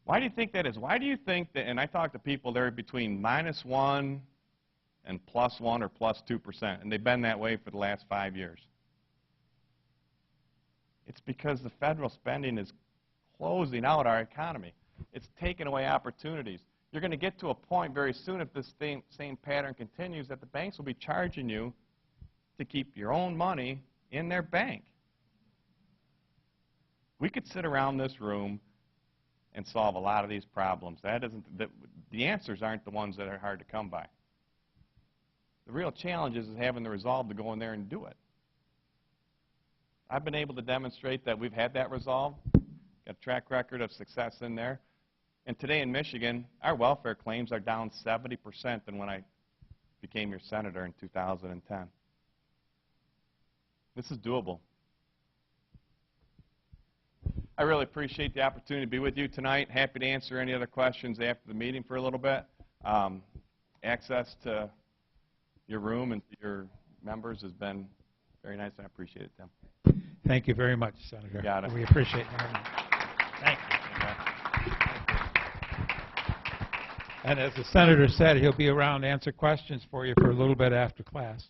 Why do you think that is? Why do you think that, and I talk to people, they're between -1 and +1 or +2%, and they've been that way for the last 5 years. It's because the federal spending is closing out our economy. It's taking away opportunities. You're going to get to a point very soon, if this same pattern continues, that the banks will be charging you to keep your own money in their bank. We could sit around this room and solve a lot of these problems. The answers aren't the ones that are hard to come by. The real challenge is having the resolve to go in there and do it. I've been able to demonstrate that we've had that resolve, got a track record of success in there. And today in Michigan, our welfare claims are down 70% than when I became your senator in 2010. This is doable. I really appreciate the opportunity to be with you tonight. Happy to answer any other questions after the meeting for a little bit. Access to your room and to your members has been very nice, and I appreciate it, Tim. Thank you very much, Senator. You got it. We appreciate it. Thank you. And as the Senator said, he'll be around to answer questions for you for a little bit after class.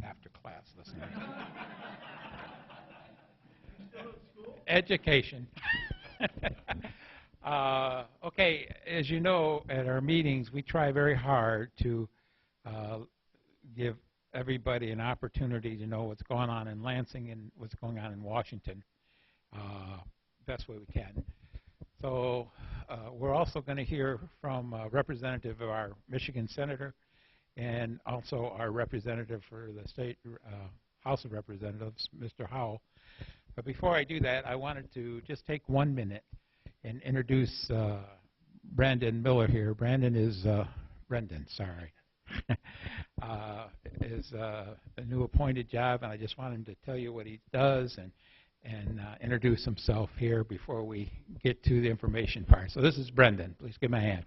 After class, listen. Education. Okay, as you know, at our meetings, we try very hard to give everybody an opportunity to know what's going on in Lansing and what's going on in Washington best way we can. So we're also going to hear from a representative of our Michigan senator and also our representative for the state House of Representatives, Mr. Howell. But before I do that, I wanted to just take 1 minute and introduce Brandon Miller here. Brandon is is a new appointed job, and I just want him to tell you what he does and introduce himself here before we get to the information part. So this is Brendan. Please give him a hand.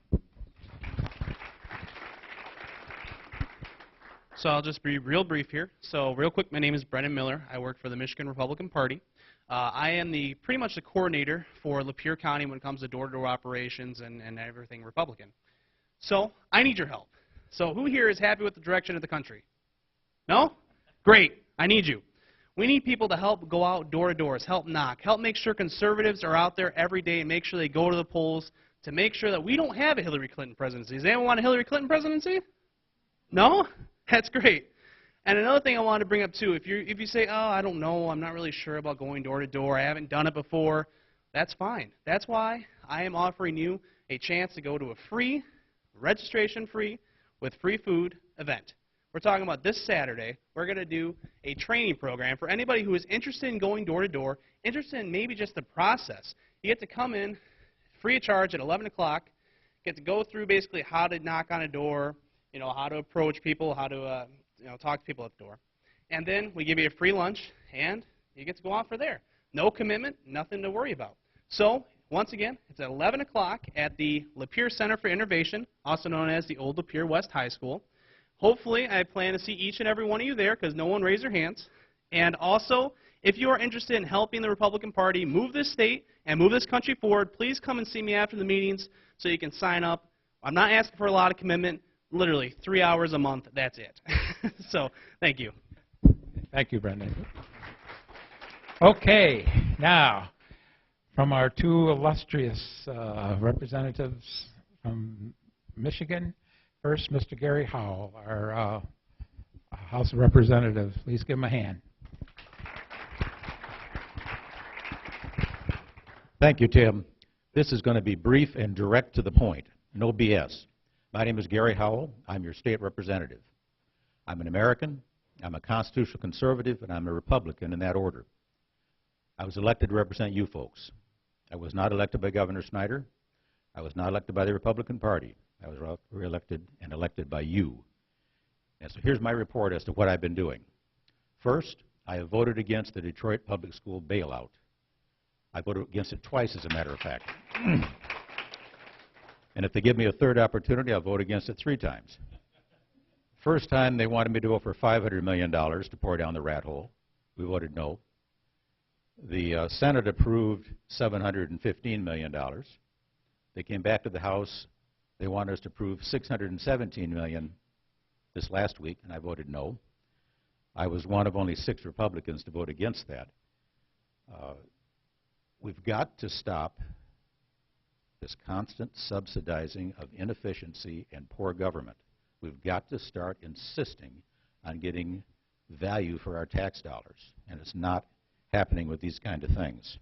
So I'll just be real brief here. So real quick, my name is Brendan Miller. I work for the Michigan Republican Party. I am pretty much the coordinator for Lapeer County when it comes to door-to-door operations and everything Republican. So I need your help. So who here is happy with the direction of the country? No? Great. I need you. We need people to help go out door-to-doors, help knock, help make sure conservatives are out there every day and make sure they go to the polls to make sure that we don't have a Hillary Clinton presidency. Does anyone want a Hillary Clinton presidency? No? That's great. And another thing I wanted to bring up too, if you say, oh, I don't know, I'm not really sure about going door-to-door, I haven't done it before, that's fine. That's why I am offering you a chance to go to a free, registration-free, with free food event. We're talking about this Saturday. We're going to do a training program for anybody who is interested in going door-to-door, interested in maybe just the process. You get to come in free of charge at 11 o'clock, get to go through basically how to knock on a door, how to approach people, how to talk to people at the door. And then we give you a free lunch, and you get to go on for there. No commitment, nothing to worry about. So, once again, it's at 11 o'clock at the Lapeer Center for Innovation, also known as the Old Lapeer West High School. Hopefully, I plan to see each and every one of you there because no one raised their hands. And also, if you are interested in helping the Republican Party move this state and move this country forward, please come and see me after the meetings so you can sign up. I'm not asking for a lot of commitment. Literally, 3 hours a month, that's it. So, thank you. Thank you, Brendan. Okay, now, from our two illustrious representatives from Michigan, first, Mr. Gary Howell, our House of Representatives. Please give him a hand. Thank you, Tim. This is going to be brief and direct to the point. No BS. My name is Gary Howell. I'm your state representative. I'm an American, I'm a constitutional conservative, and I'm a Republican in that order. I was elected to represent you folks. I was not elected by Governor Snyder. I was not elected by the Republican Party. I was re-elected and elected by you. And so here's my report as to what I've been doing. First, I have voted against the Detroit Public School bailout. I voted against it twice, as a matter of fact. And if they give me a third opportunity, I'll vote against it 3 times. First time, they wanted me to vote for $500 million to pour down the rat hole. We voted no. The Senate approved $715 million. They came back to the House. They wanted us to approve $617 million this last week, and I voted no. I was one of only 6 Republicans to vote against that. We've got to stop this constant subsidizing of inefficiency and poor government. We've got to start insisting on getting value for our tax dollars, and it's not happening with these kind of things.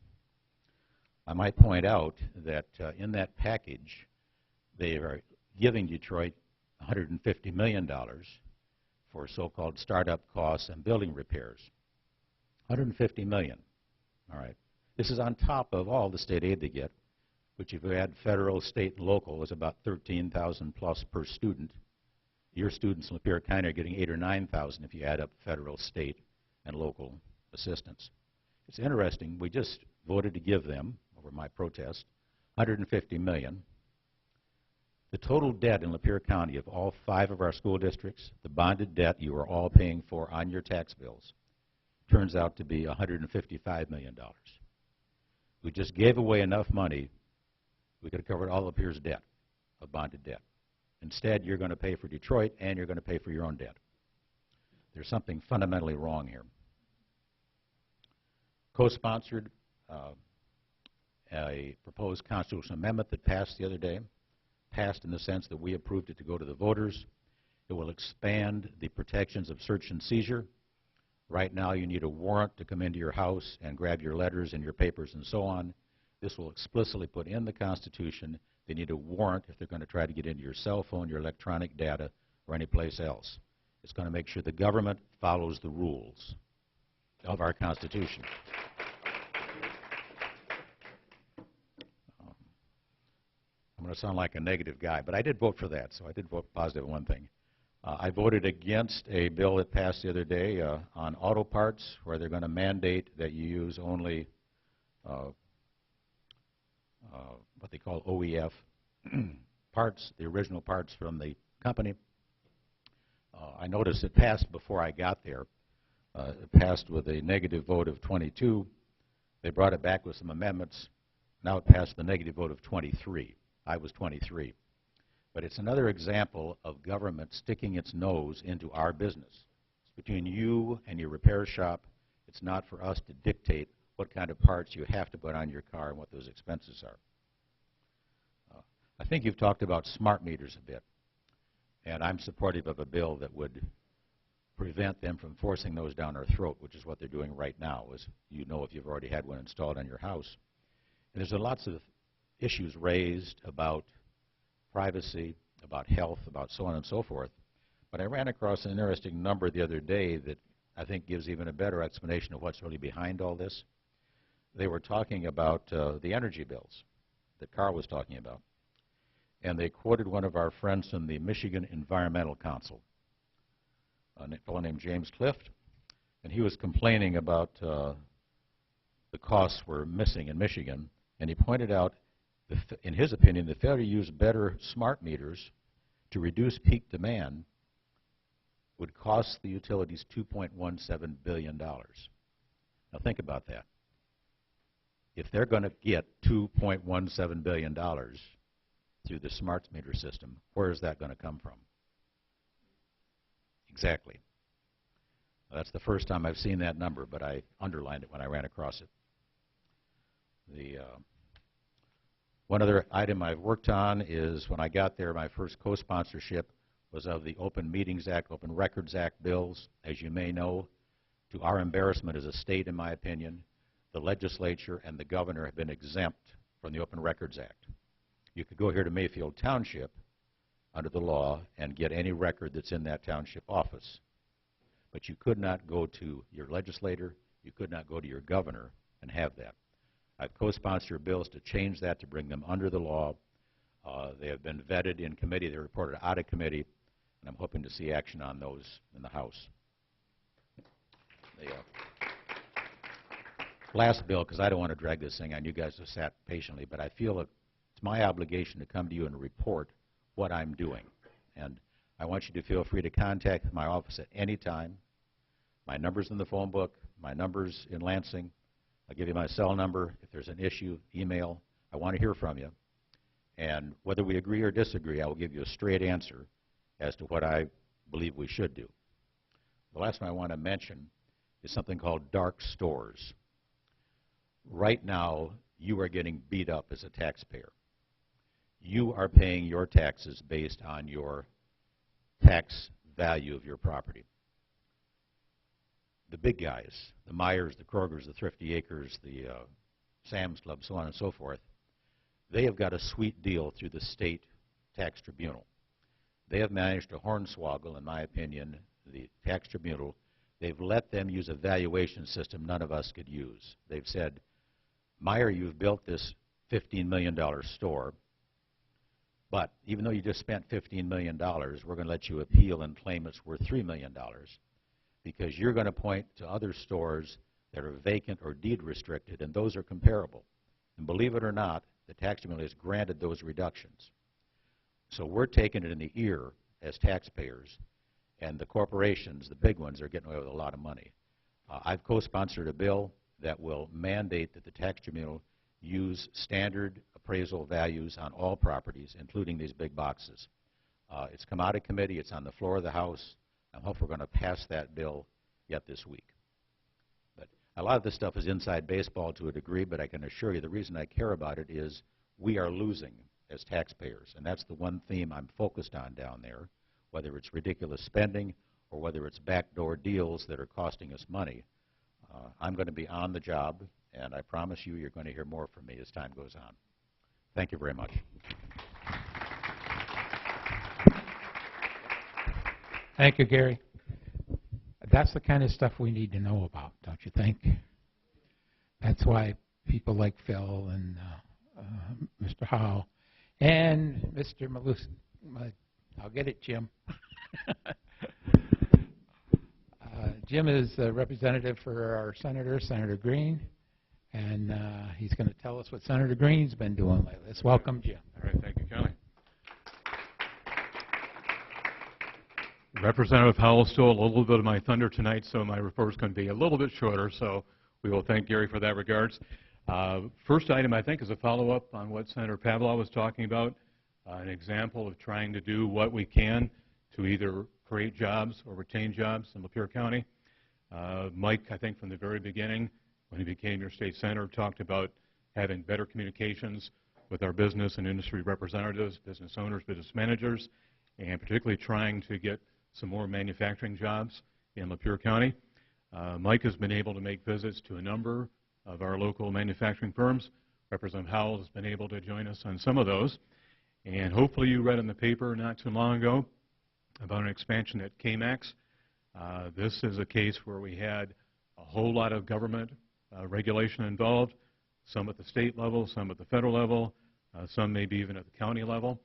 I might point out that in that package, they are giving Detroit $150 million for so-called startup costs and building repairs. $150 million, all right. This is on top of all the state aid they get, which if you add federal, state, and local is about $13,000 plus per student. Your students in Lapeer County are getting $8,000 or $9,000 if you add up federal, state, and local assistance. It's interesting, we just voted to give them, over my protest, $150 million. The total debt in Lapeer County of all 5 of our school districts, the bonded debt you are all paying for on your tax bills, turns out to be $155 million. We just gave away enough money, we could have covered all of Lapeer's debt, of bonded debt. Instead, you're going to pay for Detroit and you're going to pay for your own debt. There's something fundamentally wrong here. Co-sponsored a proposed constitutional amendment that passed the other day, passed in the sense that we approved it to go to the voters. It will expand the protections of search and seizure. Right now, you need a warrant to come into your house and grab your letters and your papers and so on. This will explicitly put in the Constitution they need a warrant if they're going to try to get into your cell phone, your electronic data, or any place else. It's going to make sure the government follows the rules of our Constitution. I'm going to sound like a negative guy, but I did vote for that, so I did vote positive on one thing. I voted against a bill that passed the other day on auto parts, where they're going to mandate that you use only what they call OEF parts, the original parts from the company. I noticed it passed before I got there. It passed with a negative vote of 22. They brought it back with some amendments. Now it passed with a negative vote of 23. I was 23. But it's another example of government sticking its nose into our business. It's between you and your repair shop. It's not for us to dictate what kind of parts you have to put on your car and what those expenses are. I think you've talked about smart meters a bit, and I'm supportive of a bill that would prevent them from forcing those down our throat, which is what they're doing right now, as you know if you've already had one installed on your house. And there's lots of issues raised about privacy, about health, about so on and so forth. But I ran across an interesting number the other day that I think gives even a better explanation of what's really behind all this. they were talking about the energy bills that Carl was talking about. And they quoted one of our friends from the Michigan Environmental Council, a fellow named James Clift, and he was complaining about the costs were missing in Michigan, and he pointed out, in his opinion, the failure to use better smart meters to reduce peak demand would cost the utilities $2.17 billion. Now think about that. If they're going to get $2.17 billion through the smart meter system, where is that going to come from? Exactly. Well, that's the first time I've seen that number, but I underlined it when I ran across it. One other item I've worked on is when I got there, my first co-sponsorship was of the Open Meetings Act, Open Records Act bills. As you may know, to our embarrassment as a state, in my opinion, the legislature and the governor have been exempt from the Open Records Act. You could go here to Mayfield Township under the law and get any record that's in that township office. But you could not go to your legislator, you could not go to your governor and have that. I've co-sponsored bills to change that, to bring them under the law. They have been vetted in committee, they're reported out of committee, and I'm hoping to see action on those in the House. The last bill, because I don't want to drag this thing on, you guys have sat patiently, but I feel it's my obligation to come to you and report what I'm doing. And I want you to feel free to contact my office at any time. My number's in the phone book, my number's in Lansing. I'll give you my cell number. If there's an issue, email. I want to hear from you. And whether we agree or disagree, I will give you a straight answer as to what I believe we should do. The last one I want to mention is something called dark stores. Right now, you are getting beat up as a taxpayer. You are paying your taxes based on your tax value of your property. The big guys, the Myers, the Krogers, the Thrifty Acres, the Sam's Club, so on and so forth, they have got a sweet deal through the state tax tribunal. They have managed to hornswoggle, in my opinion, the tax tribunal. They've let them use a valuation system none of us could use. They've said, Meyer, you've built this $15 million store, but even though you just spent $15 million, we're going to let you appeal and claim it's worth $3 million because you're going to point to other stores that are vacant or deed restricted, and those are comparable. And believe it or not, the tax tribunal has granted those reductions. So we're taking it in the ear as taxpayers, and the corporations, the big ones, are getting away with a lot of money. I've co-sponsored a bill that will mandate that the tax tribunal use standard appraisal values on all properties, including these big boxes. It's come out of committee. It's on the floor of the House. I hope we're going to pass that bill yet this week. But a lot of this stuff is inside baseball to a degree, but I can assure you the reason I care about it is we are losing as taxpayers, and that's the one theme I'm focused on down there, whether it's ridiculous spending or whether it's backdoor deals that are costing us money. I'm going to be on the job, and I promise you you're going to hear more from me as time goes on. Thank you very much. Thank you, Gary. That's the kind of stuff we need to know about, don't you think? That's why people like Phil and Mr. Howell and Mr. Malus, I'll get it, Jim. Jim is a representative for our senator, Senator Green, and he's going to tell us what Senator Green's been doing lately. Let's welcome Jim. All right, thank you, Kelly. Representative Howell stole a little bit of my thunder tonight, so my report is going to be a little bit shorter, so we will thank Gary for that regards. First item, I think, is a follow-up on what Senator Pavlov was talking about, an example of trying to do what we can to either create jobs or retain jobs in Lapeer County. Mike, I think from the very beginning, when he became your state senator, talked about having better communications with our business and industry representatives, business owners, business managers, and particularly trying to get some more manufacturing jobs in Lapeer County. Mike has been able to make visits to a number of our local manufacturing firms. Representative Howell has been able to join us on some of those. And hopefully you read in the paper not too long ago about an expansion at KMAX. This is a case where we had a whole lot of government regulation involved, some at the state level, some at the federal level, some maybe even at the county level.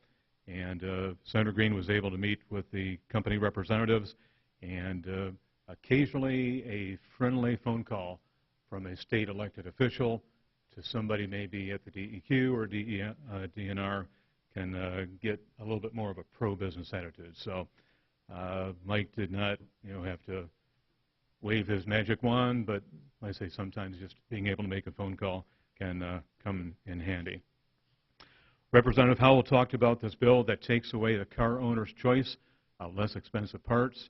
And Senator Green was able to meet with the company representatives, and occasionally a friendly phone call from a state elected official to somebody maybe at the DEQ or DNR can get a little bit more of a pro-business attitude. So Mike did not, have to wave his magic wand, but I say sometimes just being able to make a phone call can come in handy. Representative Howell talked about this bill that takes away the car owner's choice of less expensive parts.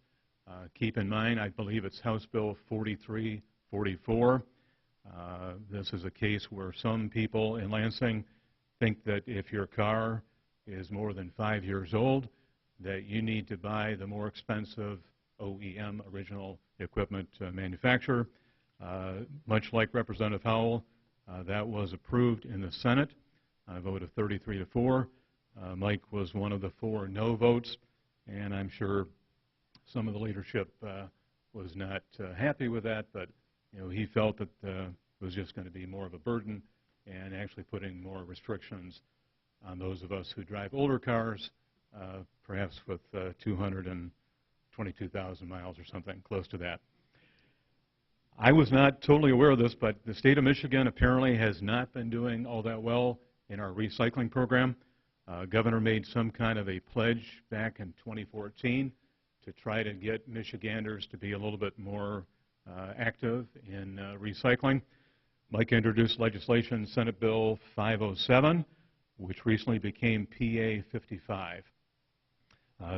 Keep in mind, I believe it's House Bill 4344. This is a case where some people in Lansing think that if your car is more than 5 years old, that you need to buy the more expensive OEM, original equipment manufacturer. Much like Representative Howell, that was approved in the Senate on a vote of 33-4. Mike was one of the 4 no votes, and I'm sure some of the leadership was not happy with that, but he felt that it was just going to be more of a burden and actually putting more restrictions on those of us who drive older cars, perhaps with 222,000 miles or something close to that. I was not totally aware of this, but the state of Michigan apparently has not been doing all that well in our recycling program. Governor made some kind of a pledge back in 2014 to try to get Michiganders to be a little bit more active in recycling. Mike introduced legislation, Senate Bill 507, which recently became PA 55.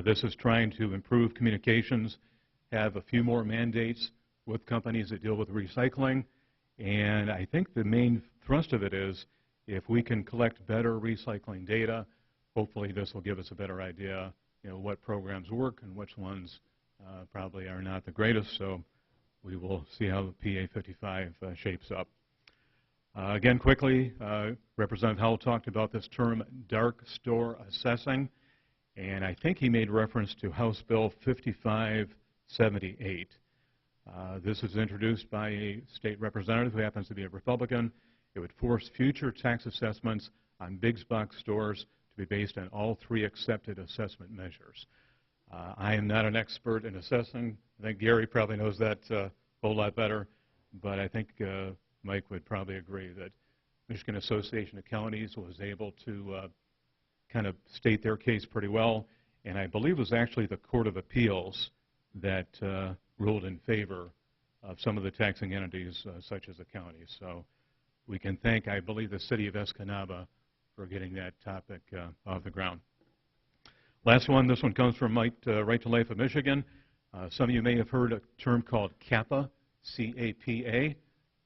This is trying to improve communications, have a few more mandates with companies that deal with recycling, and I think the main thrust of it is if we can collect better recycling data, hopefully this will give us a better idea, what programs work and which ones probably are not the greatest. So we will see how the PA 55 shapes up. Again, quickly, Representative Howell talked about this term dark store assessing, and I think he made reference to House Bill 5578. This is introduced by a state representative who happens to be a Republican. It would force future tax assessments on big box stores to be based on all 3 accepted assessment measures. I am not an expert in assessing. I think Gary probably knows that a whole lot better, but I think Mike would probably agree that Michigan Association of Counties was able to kind of state their case pretty well, and I believe it was actually the Court of Appeals that ruled in favor of some of the taxing entities such as the county. So we can thank, I believe, the city of Escanaba for getting that topic off the ground. Last one, this one comes from Mike, Right to Life of Michigan. Some of you may have heard a term called CAPA, C-A-P-A.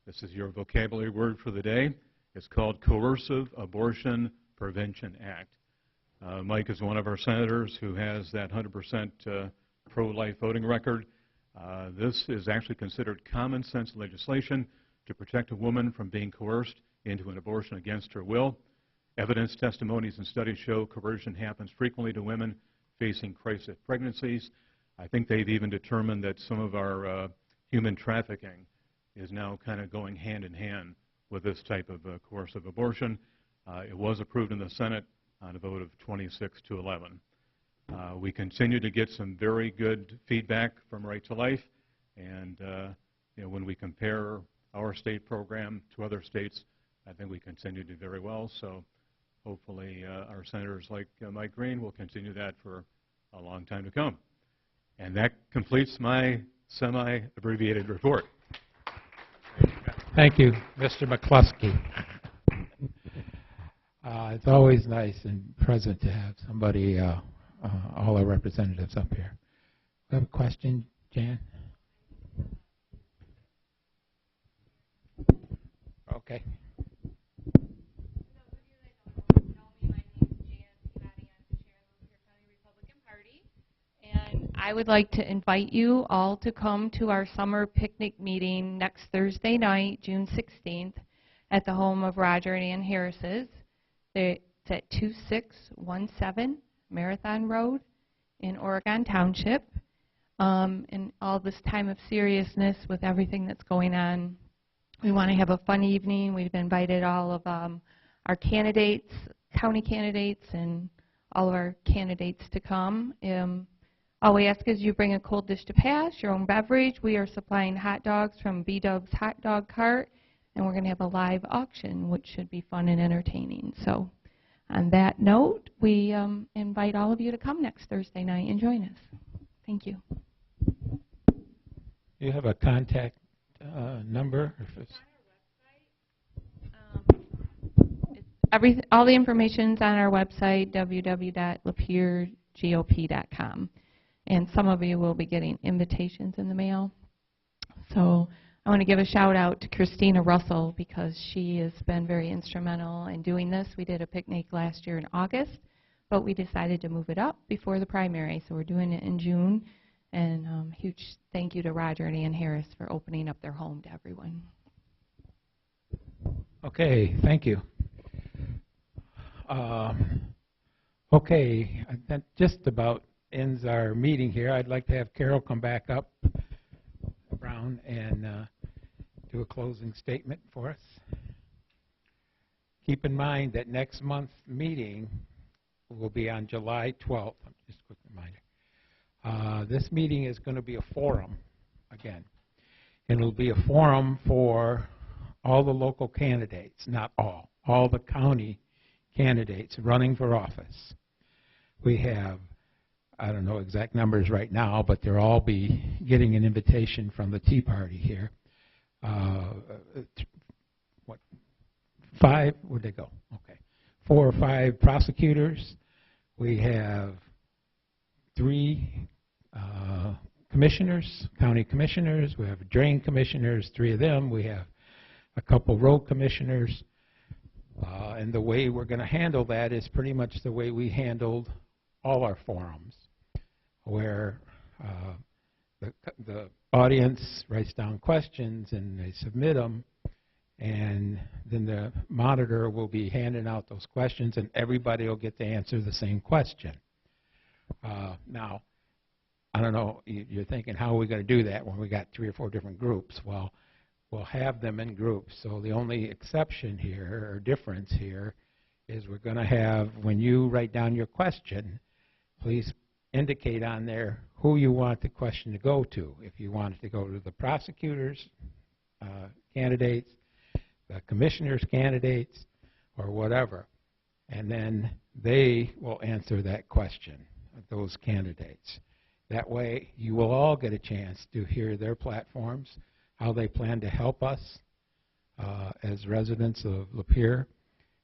This is your vocabulary word for the day. It's called Coercive Abortion Prevention Act. Mike is one of our senators who has that 100% pro-life voting record. This is actually considered common sense legislation to protect a woman from being coerced into an abortion against her will. Evidence, testimonies, and studies show coercion happens frequently to women facing crisis pregnancies. I think they've even determined that some of our human trafficking is now kind of going hand in hand with this type of coercive abortion. It was approved in the Senate on a vote of 26-11. We continue to get some very good feedback from Right to Life, and when we compare our state program to other states, I think we continue to do very well. So hopefully our senators like Mike Green will continue that for a long time to come. And that completes my semi-abbreviated report. Thank you, Mr. McCluskey. It's always nice and pleasant to have somebody, all our representatives up here. You have a question, Jan? Okay. I would like to invite you all to come to our summer picnic meeting next Thursday night, June 16th, at the home of Roger and Ann Harris's. It's at 2617 Marathon Road in Oregon Township. In all this time of seriousness with everything that's going on We want to have a fun evening. We've invited all of our candidates, county candidates, and all of our candidates to come. All we ask is you bring a cold dish to pass, your own beverage. We are supplying hot dogs from B-Dub's Hot Dog Cart, and we're going to have a live auction, which should be fun and entertaining. So on that note, we invite all of you to come next Thursday night and join us. Thank you. You have a contact number? All the information's on our website, www.lapeergop.com. And some of you will be getting invitations in the mail. So I want to give a shout out to Christina Russell because she has been very instrumental in doing this. We did a picnic last year in August, but we decided to move it up before the primary, so we're doing it in June. And huge thank you to Roger and Ann Harris for opening up their home to everyone. Okay, thank you. Okay, that just about ends our meeting here. I'd like to have Carol come back up, Brown, and do a closing statement for us. Keep in mind that next month's meeting will be on July 12th. Just a quick reminder. This meeting is going to be a forum again. And it'll be a forum for all the local candidates, not all the county candidates running for office. We have, I don't know exact numbers right now, but they'll all be getting an invitation from the Tea Party here. What, 5? Where'd they go? Okay. 4 or 5 prosecutors. We have 3 commissioners, county commissioners. We have drain commissioners, 3 of them. We have a couple road commissioners. And the way we're going to handle that is pretty much the way we handled all our forums, where the audience writes down questions and they submit them, and then the monitor will be handing out those questions, and everybody will get to answer the same question. Now, I don't know, you're thinking, how are we going to do that when we got 3 or 4 different groups? Well, we'll have them in groups. So the only exception here, or difference here, is we're going to have, when you write down your question, please indicate on there who you want the question to go to. If you want it to go to the prosecutors, candidates, the commissioners' candidates, or whatever. And then they will answer that question, those candidates. That way, you will all get a chance to hear their platforms, how they plan to help us as residents of Lapeer,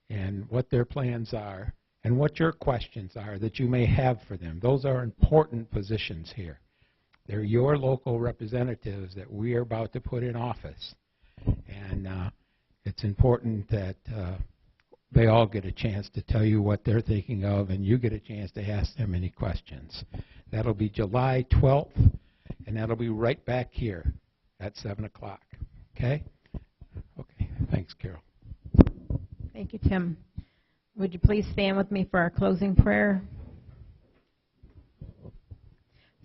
and what their plans are, and what your questions are that you may have for them. Those are important positions here. They're your local representatives that we are about to put in office. And it's important that they all get a chance to tell you what they're thinking of, and you get a chance to ask them any questions. That'll be July 12th, and that'll be right back here at 7 o'clock. Okay? Okay. Thanks, Carol. Thank you, Tim. Would you please stand with me for our closing prayer?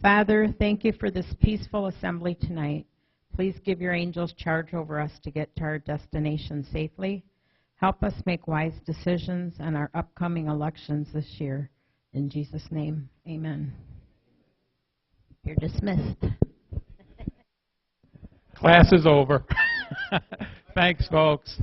Father, thank you for this peaceful assembly tonight. Please give your angels charge over us to get to our destination safely. Help us make wise decisions on our upcoming elections this year. In Jesus' name, amen. You're dismissed. Class is over. Thanks, folks.